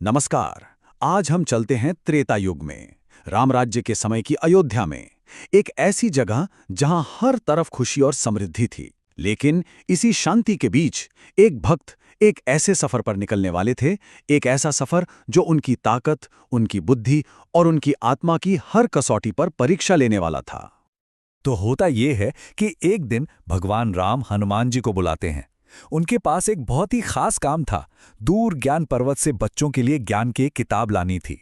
नमस्कार। आज हम चलते हैं त्रेता युग में, राम राज्य के समय की अयोध्या में। एक ऐसी जगह जहां हर तरफ खुशी और समृद्धि थी। लेकिन इसी शांति के बीच एक भक्त एक ऐसे सफर पर निकलने वाले थे, एक ऐसा सफर जो उनकी ताकत, उनकी बुद्धि और उनकी आत्मा की हर कसौटी पर परीक्षा लेने वाला था। तो होता ये है कि एक दिन भगवान राम हनुमान जी को बुलाते हैं। उनके पास एक बहुत ही खास काम था। दूर ज्ञान पर्वत से बच्चों के लिए ज्ञान की एक किताब लानी थी।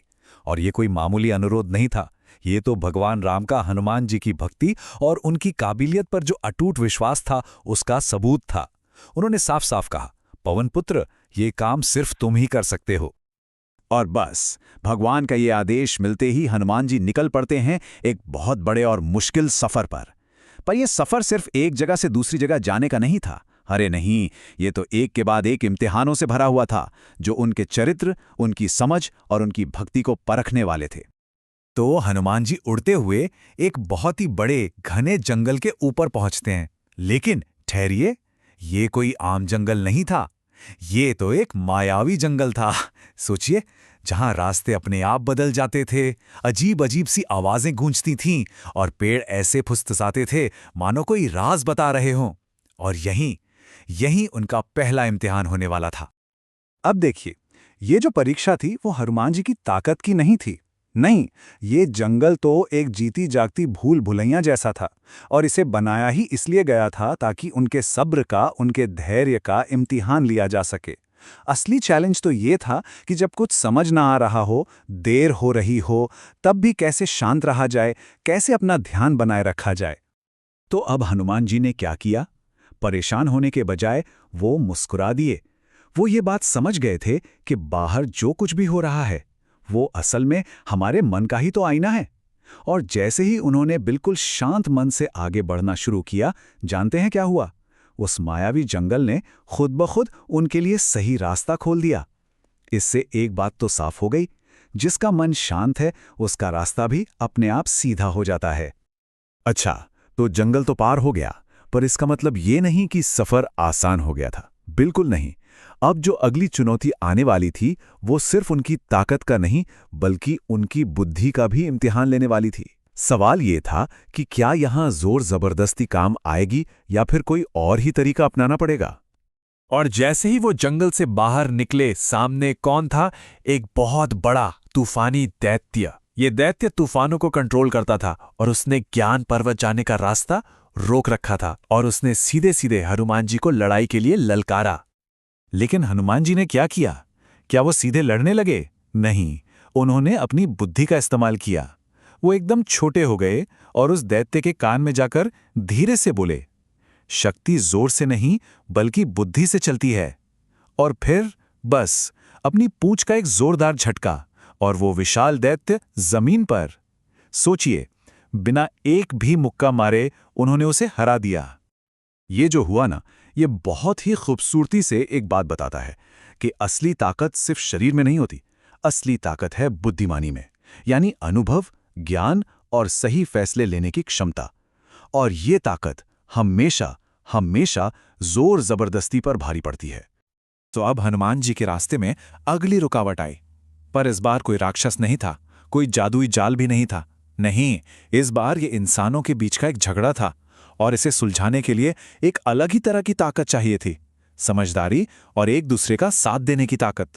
और ये कोई मामूली अनुरोध नहीं था। ये तो भगवान राम का हनुमान जी की भक्ति और उनकी काबिलियत पर जो अटूट विश्वास था, उसका सबूत था। उन्होंने साफ साफ कहा, पवन पुत्र, ये काम सिर्फ तुम ही कर सकते हो। और बस भगवान का ये आदेश मिलते ही हनुमान जी निकल पड़ते हैं एक बहुत बड़े और मुश्किल सफर पर यह सफर सिर्फ एक जगह से दूसरी जगह जाने का नहीं था। अरे नहीं, ये तो एक के बाद एक इम्तिहानों से भरा हुआ था, जो उनके चरित्र, उनकी समझ और उनकी भक्ति को परखने वाले थे। तो हनुमान जी उड़ते हुए एक बहुत ही बड़े घने जंगल के ऊपर पहुंचते हैं। लेकिन ठहरिए, ये कोई आम जंगल नहीं था। ये तो एक मायावी जंगल था। सोचिए, जहां रास्ते अपने आप बदल जाते थे, अजीब अजीब सी आवाजें गूंजती थीं और पेड़ ऐसे फुसफुसाते थे मानो कोई राज बता रहे हों। और यहीं यहीं उनका पहला इम्तिहान होने वाला था। अब देखिए, ये जो परीक्षा थी वो हनुमान जी की ताकत की नहीं थी। नहीं, ये जंगल तो एक जीती जागती भूल भुलैया जैसा था, और इसे बनाया ही इसलिए गया था ताकि उनके सब्र का, उनके धैर्य का इम्तिहान लिया जा सके। असली चैलेंज तो ये था कि जब कुछ समझ ना आ रहा हो, देर हो रही हो, तब भी कैसे शांत रहा जाए, कैसे अपना ध्यान बनाए रखा जाए। तो अब हनुमान जी ने क्या किया? परेशान होने के बजाय वो मुस्कुरा दिए। वो ये बात समझ गए थे कि बाहर जो कुछ भी हो रहा है, वो असल में हमारे मन का ही तो आईना है। और जैसे ही उन्होंने बिल्कुल शांत मन से आगे बढ़ना शुरू किया, जानते हैं क्या हुआ? उस मायावी जंगल ने खुद ब खुद उनके लिए सही रास्ता खोल दिया। इससे एक बात तो साफ हो गई, जिसका मन शांत है उसका रास्ता भी अपने आप सीधा हो जाता है। अच्छा, तो जंगल तो पार हो गया, पर इसका मतलब ये नहीं कि सफर आसान हो गया था। बिल्कुल नहीं। अब जो अगली चुनौती आने वाली थी, वो सिर्फ उनकी ताकत का नहीं, बल्कि उनकी बुद्धि का भी इम्तिहान लेने वाली थी। सवाल ये था कि क्या यहां जोर जबरदस्ती काम आएगी या फिर कोई और ही तरीका अपनाना पड़ेगा। और जैसे ही वो जंगल से बाहर निकले, सामने कौन था? एक बहुत बड़ा तूफानी दैत्य। ये दैत्य तूफानों को कंट्रोल करता था और उसने ज्ञान पर्वत जाने का रास्ता रोक रखा था। और उसने सीधे सीधे हनुमान जी को लड़ाई के लिए ललकारा। लेकिन हनुमान जी ने क्या किया? क्या वो सीधे लड़ने लगे? नहीं, उन्होंने अपनी बुद्धि का इस्तेमाल किया। वो एकदम छोटे हो गए और उस दैत्य के कान में जाकर धीरे से बोले, शक्ति जोर से नहीं बल्कि बुद्धि से चलती है। और फिर बस अपनी पूंछ का एक जोरदार झटका और वो विशाल दैत्य जमीन पर। सोचिए, बिना एक भी मुक्का मारे उन्होंने उसे हरा दिया। ये जो हुआ ना, ये बहुत ही खूबसूरती से एक बात बताता है कि असली ताकत सिर्फ शरीर में नहीं होती। असली ताकत है बुद्धिमानी में, यानी अनुभव, ज्ञान और सही फैसले लेने की क्षमता। और ये ताकत हमेशा हमेशा जोर जबरदस्ती पर भारी पड़ती है। तो अब हनुमान जी के रास्ते में अगली रुकावट आई। पर इस बार कोई राक्षस नहीं था, कोई जादुई जाल भी नहीं था। नहीं, इस बार ये इंसानों के बीच का एक झगड़ा था। और इसे सुलझाने के लिए एक अलग ही तरह की ताकत चाहिए थी, समझदारी और एक दूसरे का साथ देने की ताकत।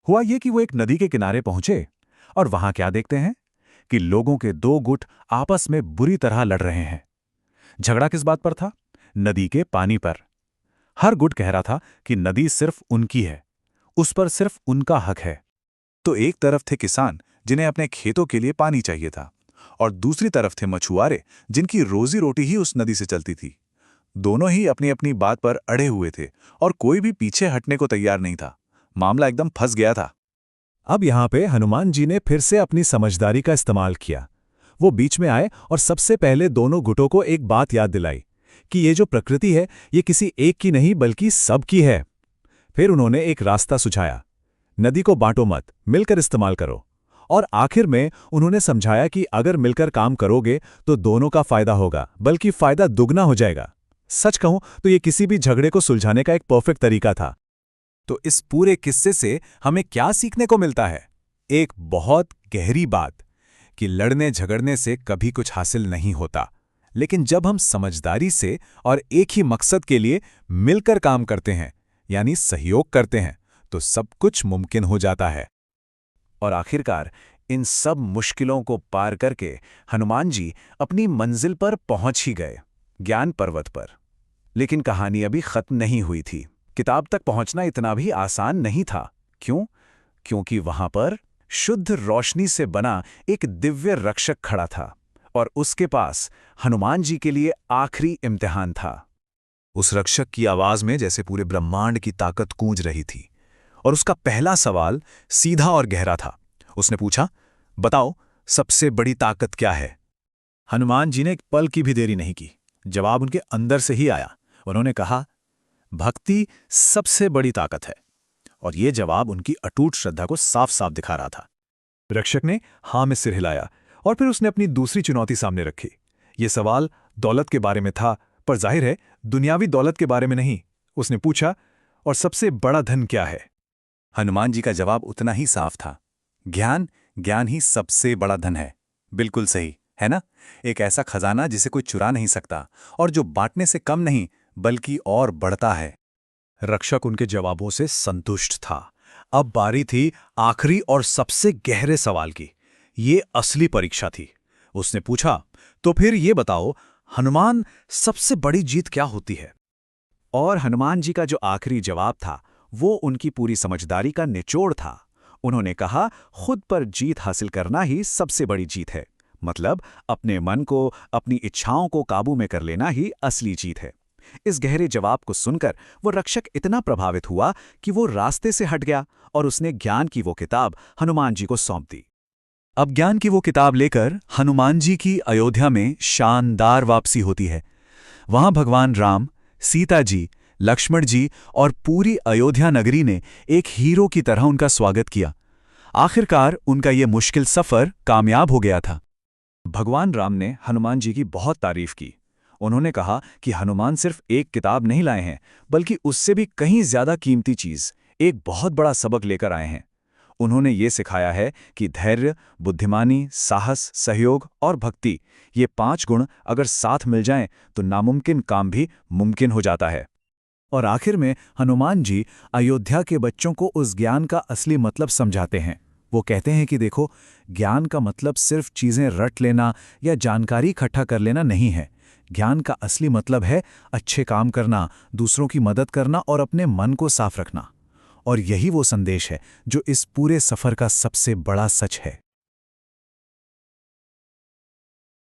हुआ ये कि वो एक नदी के किनारे पहुंचे, और वहां क्या देखते हैं कि लोगों के दो गुट आपस में बुरी तरह लड़ रहे हैं। झगड़ा किस बात पर था? नदी के पानी पर। हर गुट कह रहा था कि नदी सिर्फ उनकी है, उस पर सिर्फ उनका हक है। तो एक तरफ थे किसान जिन्हें अपने खेतों के लिए पानी चाहिए था, और दूसरी तरफ थे मछुआरे जिनकी रोजी रोटी ही उस नदी से चलती थी। दोनों ही अपनी अपनी बात पर अड़े हुए थे और कोई भी पीछे हटने को तैयार नहीं था। मामला एकदम फंस गया था। अब यहां पे हनुमान जी ने फिर से अपनी समझदारी का इस्तेमाल किया। वो बीच में आए और सबसे पहले दोनों गुटों को एक बात याद दिलाई कि ये जो प्रकृति है, ये किसी एक की नहीं बल्कि सबकी है। फिर उन्होंने एक रास्ता सुझाया, नदी को बांटो मत, मिलकर इस्तेमाल करो। और आखिर में उन्होंने समझाया कि अगर मिलकर काम करोगे तो दोनों का फायदा होगा, बल्कि फायदा दुगना हो जाएगा। सच कहूं तो ये किसी भी झगड़े को सुलझाने का एक परफेक्ट तरीका था। तो इस पूरे किस्से से हमें क्या सीखने को मिलता है? एक बहुत गहरी बात कि लड़ने झगड़ने से कभी कुछ हासिल नहीं होता, लेकिन जब हम समझदारी से और एक ही मकसद के लिए मिलकर काम करते हैं, यानी सहयोग करते हैं, तो सब कुछ मुमकिन हो जाता है। और आखिरकार इन सब मुश्किलों को पार करके हनुमान जी अपनी मंजिल पर पहुंच ही गए, ज्ञान पर्वत पर। लेकिन कहानी अभी खत्म नहीं हुई थी। किताब तक पहुंचना इतना भी आसान नहीं था। क्यों? क्योंकि वहां पर शुद्ध रोशनी से बना एक दिव्य रक्षक खड़ा था, और उसके पास हनुमान जी के लिए आखिरी इम्तिहान था। उस रक्षक की आवाज में जैसे पूरे ब्रह्मांड की ताकत गूंज रही थी, और उसका पहला सवाल सीधा और गहरा था। उसने पूछा, बताओ, सबसे बड़ी ताकत क्या है? हनुमान जी ने एक पल की भी देरी नहीं की। जवाब उनके अंदर से ही आया। उन्होंने कहा, भक्ति सबसे बड़ी ताकत है। और यह जवाब उनकी अटूट श्रद्धा को साफ साफ दिखा रहा था। रक्षक ने हाँ में सिर हिलाया, और फिर उसने अपनी दूसरी चुनौती सामने रखी। यह सवाल दौलत के बारे में था, पर जाहिर है दुनियावी दौलत के बारे में नहीं। उसने पूछा, और सबसे बड़ा धन क्या है? हनुमान जी का जवाब उतना ही साफ था, ज्ञान। ज्ञान ही सबसे बड़ा धन है। बिल्कुल सही, है ना? एक ऐसा खजाना जिसे कोई चुरा नहीं सकता, और जो बांटने से कम नहीं बल्कि और बढ़ता है। रक्षक उनके जवाबों से संतुष्ट था। अब बारी थी आखिरी और सबसे गहरे सवाल की। ये असली परीक्षा थी। उसने पूछा, तो फिर ये बताओ, हनुमान, सबसे बड़ी जीत क्या होती है? और हनुमान जी का जो आखिरी जवाब था, वो उनकी पूरी समझदारी का निचोड़ था। उन्होंने कहा, खुद पर जीत हासिल करना ही सबसे बड़ी जीत है। मतलब अपने मन को, अपनी इच्छाओं को काबू में कर लेना ही असली जीत है। इस गहरे जवाब को सुनकर वो रक्षक इतना प्रभावित हुआ कि वो रास्ते से हट गया, और उसने ज्ञान की वो किताब हनुमान जी को सौंप दी। अब ज्ञान की वो किताब लेकर हनुमान जी की अयोध्या में शानदार वापसी होती है। वहां भगवान राम, सीता जी, लक्ष्मण जी और पूरी अयोध्या नगरी ने एक हीरो की तरह उनका स्वागत किया। आखिरकार उनका ये मुश्किल सफर कामयाब हो गया था। भगवान राम ने हनुमान जी की बहुत तारीफ की। उन्होंने कहा कि हनुमान सिर्फ एक किताब नहीं लाए हैं, बल्कि उससे भी कहीं ज्यादा कीमती चीज, एक बहुत बड़ा सबक लेकर आए हैं। उन्होंने ये सिखाया है कि धैर्य, बुद्धिमानी, साहस, सहयोग और भक्ति, ये 5 गुण अगर साथ मिल जाएं तो नामुमकिन काम भी मुमकिन हो जाता है। और आखिर में हनुमान जी अयोध्या के बच्चों को उस ज्ञान का असली मतलब समझाते हैं। वो कहते हैं कि देखो, ज्ञान का मतलब सिर्फ चीजें रट लेना या जानकारी इकट्ठा कर लेना नहीं है। ज्ञान का असली मतलब है अच्छे काम करना, दूसरों की मदद करना और अपने मन को साफ रखना। और यही वो संदेश है जो इस पूरे सफर का सबसे बड़ा सच है।